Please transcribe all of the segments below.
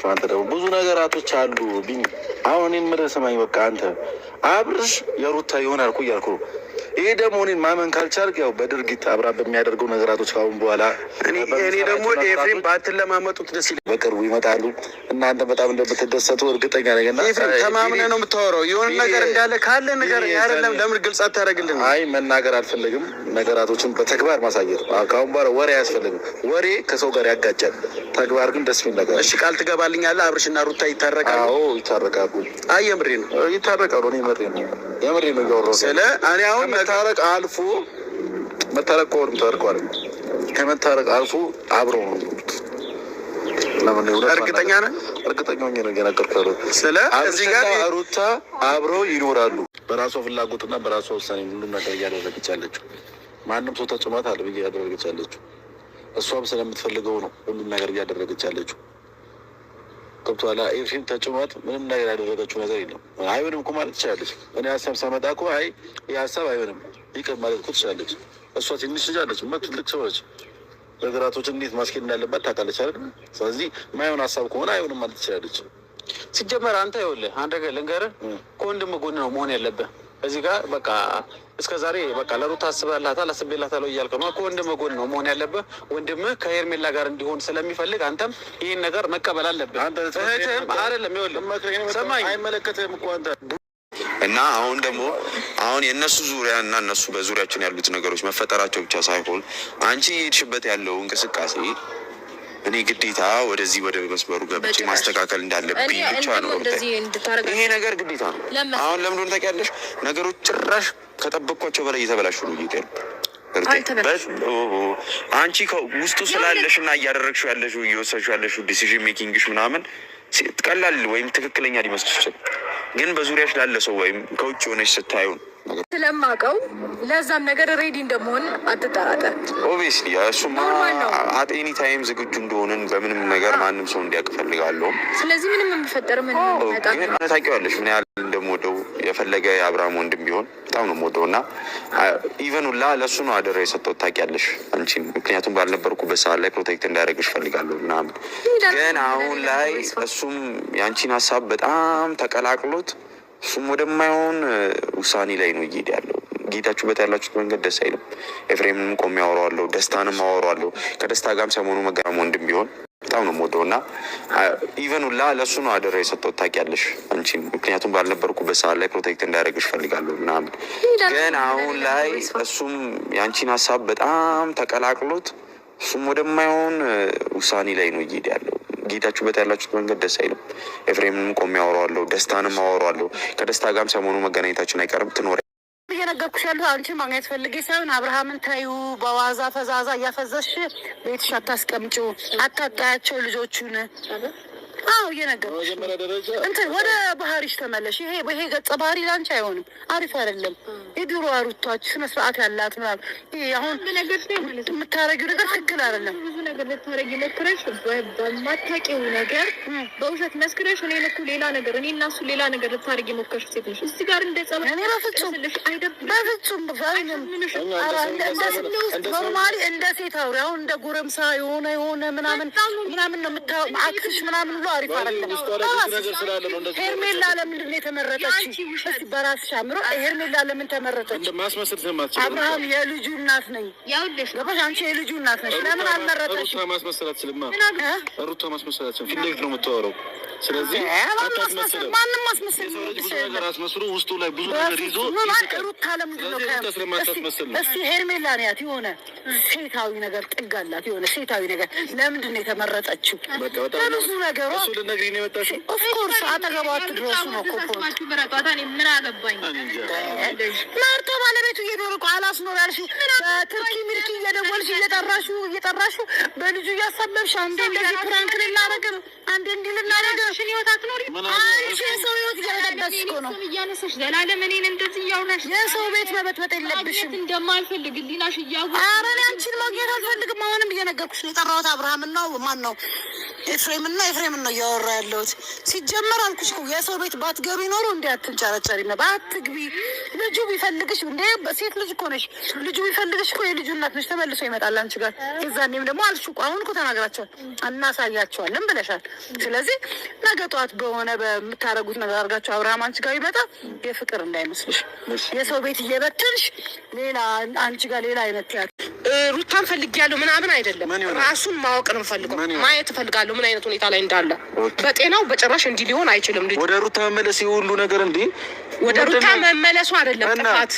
አንተ ደግሞ ብዙ ነገራቶች አሉ ቢኒ። አሁን እኔን ምድር ሰማኝ። በቃ አንተ አብርሽ የሩታ ይሆናል እኮ እያልኩ ነው። ይሄ ደግሞ እኔን ማመን ካልቻልክ ያው በድርጊት አብራ በሚያደርገው ነገራቶች ካሁን በኋላ እኔ ደግሞ ኤፍሬም ባትለማመጡት ደስ ይላል። በቅርቡ ይመጣሉ። እናንተ በጣም እንደምትደሰቱ እርግጠኛ ነኝ። ኤፍሬም ተማምነህ ነው የምታወራው። የሆነ ነገር እንዳለ ካለ ነገር አይደለም። ለምን ግልጽ አታደርግልን? አይ መናገር አልፈለግም። ነገራቶችን በተግባር ማሳየት ካሁን በኋላ ወሬ አያስፈልግም። ወሬ ከሰው ጋር ያጋጫል። ተግባር ግን ደስ የሚል ነገር። እሺ ቃል ትገባልኛለህ? አብርሽና ሩታ ይታረቃሉ? አዎ ይታረቃሉ። አይ የምሬ ነው ይታረቃሉ። እኔ የምሬ ነው እያወራሁ ስለ እኔ አሁን መታረቅ አልፎ መታረቅ ከሆንም ተርቋል። ከመታረቅ አልፎ አብረው ነው። ለምን ነው እርግጠኛ ነህ? እርግጠኛ ሆኜ ነው እየነገርኩህ። ስለ እዚህ ጋር ሩታ አብረው ይኖራሉ። በራሷ ፍላጎትና በራሷ ውሳኔ ሁሉም ነገር እያደረገች ያለችው። ማንም ሰው ተጽዕኖት አለ ብዬ እያደረገች ያለችው እሷም ስለምትፈልገው ነው ሁሉም ነገር እያደረገች ያለችው። ገብቶሃል? ኤፍሬም ተጭኗት ምንም ነገር ያደረገችው ነገር የለም። አይሆንም እኮ ማለት ትችላለች። እኔ ሀሳብ ሳመጣ እኮ አይ ይህ ሀሳብ አይሆንም ይቅር ማለት እኮ ትችላለች። እሷ ትንሽ ልጅ አለች፣ ትልቅ ሰው ነች። ነገራቶችን እንዴት ማስኬድ እንዳለባት ታውቃለች አይደል? ስለዚህ ማይሆን ሀሳብ ከሆነ አይሆንም ማለት ትችላለች። ሲጀመር አንተ ይኸውልህ አንድ ነገር ልንገርህ፣ ከወንድም ጎን ነው መሆን ያለብህ። እዚህ ጋር በቃ እስከ ዛሬ በቃ ለሩታ አስበላታል አስቤላታል እያልክ ነው። ከወንድም ጎን ነው መሆን ያለብህ። ወንድምህ ከሄርሜላ ጋር እንዲሆን ስለሚፈልግ አንተም ይህን ነገር መቀበል አለብህ። እህትህም አይደለም ይኸውልህ፣ ሰማኝ አይመለከትህም እኮ አንተ እና አሁን ደግሞ አሁን የእነሱ ዙሪያ እና እነሱ በዙሪያችን ያሉት ነገሮች መፈጠራቸው ብቻ ሳይሆን አንቺ የሄድሽበት ያለው እንቅስቃሴ እኔ ግዴታ ወደዚህ ወደ መስመሩ ገብቼ ማስተካከል እንዳለብኝ ብቻ ነው። ይሄ ነገር ግዴታ ነው። አሁን ለምን እንደሆነ ታውቂያለሽ? ነገሮች ጭራሽ ከጠበቅኳቸው በላይ እየተበላሹ ነው። አንቺ ውስጡ ስላለሽ እና እያደረግሽው ያለሽው እየወሰድሽው ያለሽው ዲሲዥን ሜኪንግሽ ምናምን ቀላል ወይም ትክክለኛ ሊመስልሽ ይችላል። ግን በዙሪያሽ ላለ ሰው ወይም ከውጭ ሆነሽ ስታዩን ስለማውቀው ለዛም ነገር ሬዲ እንደመሆን አትጠራጠር። ኦብቪየስሊ እሱማ አት ኤኒ ታይም ዝግጁ እንደሆንን በምንም ነገር ማንም ሰው እንዲያውቅ እፈልጋለሁ። ስለዚህ ምንም የሚፈጠር ምን ታውቂዋለሽ ምን ያህል እንደምወደው የፈለገ የአብርሃም ወንድም ቢሆን በጣም ነው የምወደው እና ኢቨን ሁላ ለእሱ ነው አደራ የሰጠሁት ታውቂያለሽ አንቺን። ምክንያቱም ባልነበርኩበት ሰዓት ላይ ፕሮቴክት እንዳደረግሽ እፈልጋለሁ ምናምን። ግን አሁን ላይ እሱም የአንቺን ሀሳብ በጣም ተቀላቅሎት እሱም ወደማይሆን ውሳኔ ላይ ነው እየሄደ ያለው። ጌታችሁበት ያላችሁት መንገድ ደስ አይልም። ኤፍሬምንም ቆሜ አወራዋለሁ፣ ደስታንም አወራዋለሁ። ከደስታ ጋርም ሰሞኑ መገናም ወንድም ቢሆን በጣም ነው የምወደው እና ኢቨን ሁላ ለእሱ ነው አደራ የሰጠሁት ታውቂያለሽ አንቺን። ምክንያቱም ባልነበርኩበት ሰዓት ላይ ፕሮቴክት እንዳደረግሽ እፈልጋለሁ ምናምን። ግን አሁን ላይ እሱም የአንቺን ሀሳብ በጣም ተቀላቅሎት እሱም ወደማይሆን ውሳኔ ላይ ነው እየሄደ ያለው። ጌታችሁበት ያላችሁት መንገድ ደስ አይልም። ኤፍሬምንም ቆሜ አወራዋለሁ፣ ደስታንም አወራዋለሁ። ከደስታ ጋርም ሰሞኑ መገናኘታችን አይቀርም። ትኖሪ እየነገርኩሽ ያለሁ አንቺን ማግኘት ፈልጌ ሳይሆን አብርሃምን ታዩ በዋዛ ፈዛዛ እያፈዘሽ ቤትሽ አታስቀምጪው፣ አታጣያቸው ልጆቹን። አዎ እየነገርኩሽ እንትን ወደ ባህሪሽ ተመለሽ። ይሄ ገጸ ባህሪ ላንቺ አይሆንም፣ አሪፍ አይደለም። የድሮ ሩታች ስነ ስርዓት ያላት ምናምን ይሄ አሁን የምታረጊው ነገር ትክክል አይደለም። ብዙ ነገር ልታረጊ ሞክረሽ በማታውቂው ነገር በውሸት መስክረሽ እኔን እኮ ሌላ ነገር እኔ እና እሱ ሌላ ነገር ልታረጊ ሞክረሽ ሴት ነሽ። እዚህ ጋር እንደ ጸባ እኔ በፍጹም ኖርማሊ እንደ ሴት አውሪ። አሁን እንደ ጎረምሳ የሆነ ምናምን ነው የምታው አክትሽ ምናምን ሁሉ አሪፍ አይደለም። ሄርሜላ ለምንድን ነው የተመረጠች? እስቲ በራስሽ አምሮ ሄርሜላ ለምን ተመረጠች? አብርሃም የልጁ እናት ነኝ ያውልሽ ገባሽ? አንቺ የልጁ እናት ነሽ። ለምን አልመረጠሽ? ሩታ ማስመሰላት ስለማ ሩታ ማስመሰላት ፊት ለፊት ነው የምታወራው። ስለዚህ ማንም ማስመሰል አስመስሎ ውስጡ ላይ ብዙ ነገር ይዞ ሩታ ለምንድን ነው እስቲ ሄርሜላ ናት የሆነ ሴታዊ ነገር ጥግ አላት። የሆነ ሴታዊ ነገር ለምንድን ነው የተመረጠችው? ብዙ ነገሮች እሱ ልትነግሪኝ ነው የመጣሽው? ኦፍኮርስ አጠገቧ አትድረሱ ነው እኮ ምን አገባኝ መርጦ ባለቤቱ እየኖር እኮ አላስኖር ያልሽው በትርኪ ሚልኪ እየደወልሽ እየጠራሹ በልጁ እያሳበብሽ አንዴ እንደዚህ ፕራንክ ልናደርግ አንዴ እንዲህ ልናደርግ የራስሽን ህይወት አትኖሪ። አንቺ የሰው ህይወት እየበጠበጥሽ እኮ ነው እያነሳሽ ዘላለም እኔን እንደዚህ እያወራሽ። የሰው ቤት መበጥበጥ የለብሽም። እንደማልፈልግ ሊናሽ እያወራሽ። ኧረ እኔ አንቺን ማግኘት አልፈልግም። አሁንም እየነገርኩሽ ነው። የጠራሁት አብርሃምን ነው ማን ነው ኤፍሬምን ነው እያወራ ያለሁት። ሲጀመር አልኩሽ እኮ የሰው ቤት ባትገቢ ኖሮ እንዲ አትንጨረጨሪ ነበር። አትግቢ። ልጁ ቢፈልግሽ እንደ ሴት ልጅ እኮ ነሽ። ልጁ ቢፈልግሽ እኮ የልጁ እናት ነሽ። ተመልሶ ይመጣል አንቺ ጋር። የዛኔም ደግሞ አልሽ እኮ አሁን እኮ ተናግራቸዋል፣ እናሳያቸዋለን ብለሻል። ስለዚህ ነገ ጠዋት በሆነ በምታደርጉት ነገር አድርጋቸው አብርሃም አንቺ ጋር ይመጣ የፍቅር እንዳይመስልሽ። የሰው ቤት እየበትንሽ ሌላ አንቺ ጋር ሌላ አይነት ያል ሩታን ፈልጊያለሁ ምናምን አይደለም። ራሱን ማወቅ ነው ፈልገው ማየት እፈልጋለሁ ምን አይነት ሁኔታ ላይ እንዳለ። በጤናው በጭራሽ እንዲህ ሊሆን አይችልም። ልጅ ወደ ሩታ መመለስ ሁሉ ነገር እንዴ ወደ ሩታ መመለሱ አይደለም ጥፋት፣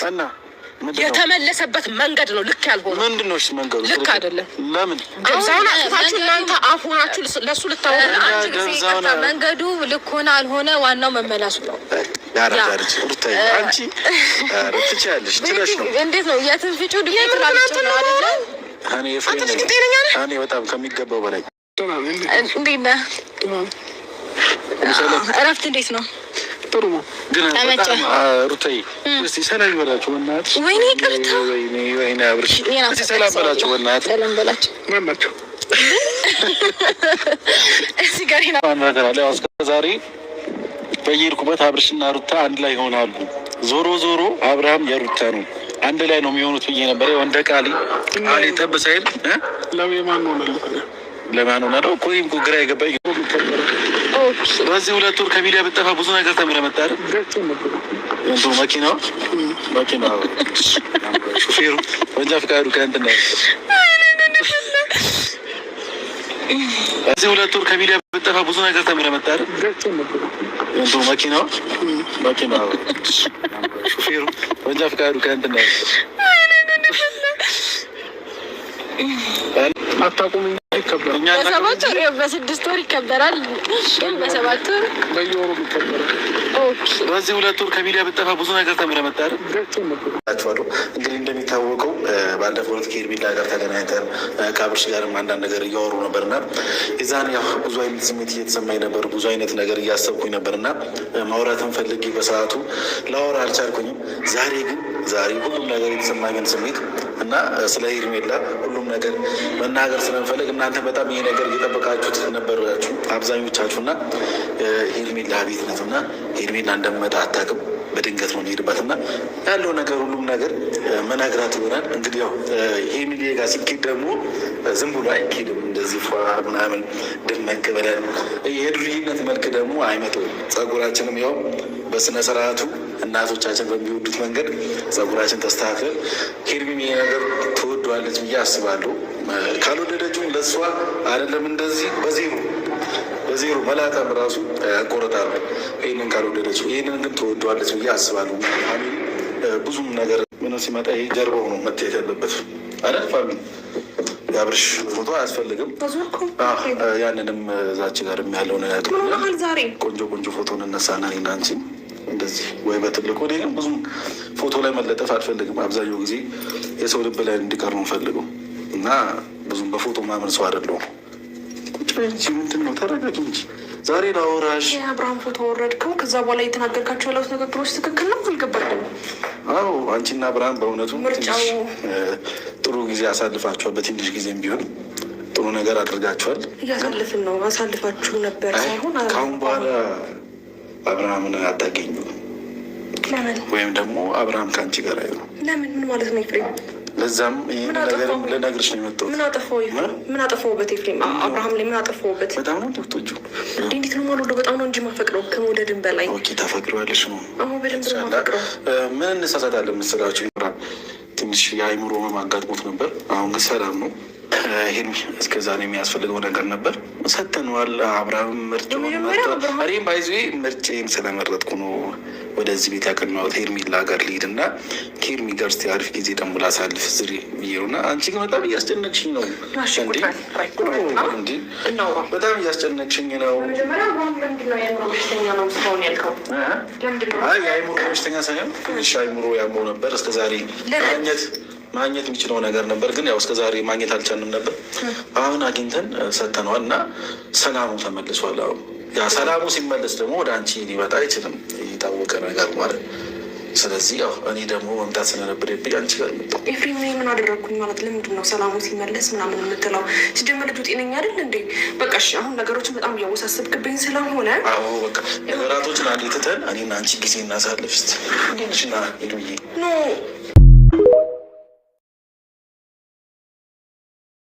የተመለሰበት መንገድ ነው ልክ ያልሆነ። ምንድን ነው መንገዱ? ልክ አይደለም። ለምን ገብዛውን አጥፋችሁ እናንተ አፉናችሁ ለሱ ልታወሩ? መንገዱ ልክ ሆነ አልሆነ ዋናው መመለሱ ነው። ያራዳርች ሩታ አንቺ ትችያለሽ፣ ትለሽ ነው። እንዴት ነው የትንፍጩ ድቄት ላልጭ ነው አይደለ? እኔ በጣም ከሚገባው በላይ እንዴት ነህ? እረፍት እንዴት ነው? ጥሩ ነው። ግን ሩታዬ እስቲ ሰላም በላቸው በእናትሽ። ወይኔ ቅርታ፣ ወይኔ አብርሽ እስቲ ሰላም በላቸው በእናትሽ። ሰላም በላቸው ማናቸው እዚህ ጋር ነው። እስከ ዛሬ በየሄድኩበት አብርሽና ሩታ አንድ ላይ ይሆናሉ። ዞሮ ዞሮ አብርሃም የሩታ ነው፣ አንድ ላይ ነው የሚሆኑት ብዬ ነበር። እንደ ቃሌ ጠብሳይል ለማን ሆነ ነው ኮይም ግራ የገባኝ። በዚህ 2 ወር ከሚዲያ ብጠፋ ብዙ ነገር ተምረህ መጣ አይደል? እንዶ መኪናው ሹፌሩ ወንጃ ፍቃዱ ከእንትን ነው። በዚህ 2 ወር ከሚዲያ ብጠፋ ብዙ ነገር ተምረህ መጣ አይደል? እንዶ መኪናው ሹፌሩ ወንጃ ፍቃዱ ከእንትን ነው። አታውቁም? በ7 ወር በ6 ወር ይከበራል። በ7 ወር በየወሩ ይከበራል። በዚህ 2 ወር ከሚዲያ ብጠፋ ብዙ ነገር ተምረህ መጣ አይደል? እንግዲህ እንደሚታወቀው ባለፈው ዕለት ከሄርሜላ ጋር ተገናኝተን ከአብርሽ ጋርም አንዳንድ ነገር እያወሩ ነበርና የዛን ያው ብዙ አይነት ስሜት እየተሰማኝ ነበር፣ ብዙ አይነት ነገር እያሰብኩኝ ነበርና ማውራትን ፈልጌ በሰዓቱ ላወራ አልቻልኩኝም። ዛሬ ሁሉም ነገር የተሰማኝን ስሜት እና ስለ ሄርሜላ ሁሉም ነገር መናገር ስለምፈልግ እናንተ በጣም ይሄ ነገር እየጠበቃችሁት ነበራችሁ አብዛኞቻችሁ። እና ሄርሜላ ቤት ናት እና ሄርሜላ እንደምመጣ አታውቅም። በድንገት ነው ሄድባት እና ያለው ነገር ሁሉም ነገር መናግራት ይሆናል። እንግዲህ ያው ሄርሜላ ጋር ሲኬድ ደግሞ ዝም ብሎ አይኬድም። እንደዚህ ፏ ምናምን ድመቅ ብለን የዱርዬነት መልክ ደግሞ አይመጣውም። ጸጉራችንም ያው በስነ ስርዓቱ እናቶቻችን በሚወዱት መንገድ ጸጉራችን ተስተካክለን ሄርሜላ ይሄ ነገር ትወደዋለች ብዬ አስባለሁ። ካልወደደችው ለእሷ አይደለም እንደዚህ በዜሮ መላጣም ራሱ ያቆረጣሉ። ይህንን ካልወደደችው፣ ይህንን ግን ትወደዋለች ብዬ አስባለሁ። ብዙም ነገር ምን ሲመጣ ይሄ ጀርባው ነው መታየት ያለበት አይደል? ፋሚሊ የአብርሽ ፎቶ አያስፈልግም። ያንንም እዛች ጋር ያለው ነገር ቆንጆ ፎቶ እንነሳና እኔና አንቺ እንደዚህ ወይ በትልቁ። እኔ ግን ብዙም ፎቶ ላይ መለጠፍ አልፈልግም። አብዛኛው ጊዜ የሰው ልብ ላይ እንዲቀር ነው ፈልገው እና ብዙም በፎቶ ማመን ሰው አይደለሁም። ምንድን ነው ተረጋጊ እንጂ ዛሬ ላወራሽ። የአብርሃም ፎቶ ወረድከው፣ ከዛ በኋላ የተናገርካቸው ያሉት ንግግሮች ትክክል ነው አልገባኝም። አዎ አንቺና አብርሃም በእውነቱ ጥሩ ጊዜ አሳልፋችኋል። በትንሽ ጊዜም ቢሆን ጥሩ ነገር አድርጋችኋል። እያሳልፍን ነው። አሳልፋችሁ ነበር ሳይሆን ከአሁን በኋላ አብርሃምን አታገኙ። ለምን? ወይም ደግሞ አብርሃም ከአንቺ ጋር አይሆንም። ለምን? ምን ማለት ነው ኤፍሬም? ለዛም ይህን ነገር ልነግርሽ ነው የመጣሁት። ምን አጠፋሁበት ኤፍሬም? አብርሃም ላይ ምን አጠፋሁበት? በጣም ነው እንደምትወጁ። እንዴት ነው የማልወደው? በጣም ነው እንጂ የማፈቅረው ከመውደድም በላይ። ኦኬ ታፈቅረዋለሽ ነው? አሁን በደንብ ነው የማፈቅረው። ምን እንሳሳታለን መሰላችሁ? ትንሽ የአይምሮ ህመም አጋጥሞት ነበር። አሁን ግን ሰላም ነው። ይህን እስከዛ ነው የሚያስፈልገው ነገር ነበር ሰተነዋል። አብርሃም ምርጫ እኔም ባይዞ ምርጬን ስለመረጥኩ ነው ወደዚህ ቤት ያቀናሁት። ሄርሜላ ጋር ልሂድ እና ከሄርሜላ ጋር እስኪ አሪፍ ጊዜ ደግሞ ላሳልፍ ዝሪ ብዬ ነው። እና አንቺ ግን በጣም እያስጨነቅሽኝ ነው እንዲ በጣም እያስጨነቅሽኝ ነው። የአይምሮ በሽተኛ ሳይሆን ትንሽ አይምሮ ያመው ነበር። እስከዛሬ ማግኘት የሚችለው ነገር ነበር፣ ግን ያው እስከዛሬ ማግኘት አልቻልንም ነበር። አሁን አግኝተን ሰተነዋል እና ሰላሙ ተመልሷል። አሁን ያ ሰላሙ ሲመለስ ደግሞ ወደ አንቺ ሊመጣ አይችልም፣ የታወቀ ነገር ማለት። ስለዚህ ያው እኔ ደግሞ መምጣት ስለነበረብኝ አንቺ ጋር መጣሁ። ኤፍሬም እኔ ምን አደረግኩኝ ማለት ለምንድን ነው ሰላሙ ሲመለስ ምናምን የምትለው? ሲጀመር ልጁ ጤነኛ አይደል እንዴ? በቃ እሺ፣ አሁን ነገሮችን በጣም እያወሳሰብክብኝ ስለሆነ አዎ በቃ ነገራቶችን አንዴ ትተን እኔና አንቺ ጊዜ እናሳልፍ እስኪ። እንዴት ነሽ? ና ሄዱዬ ኖ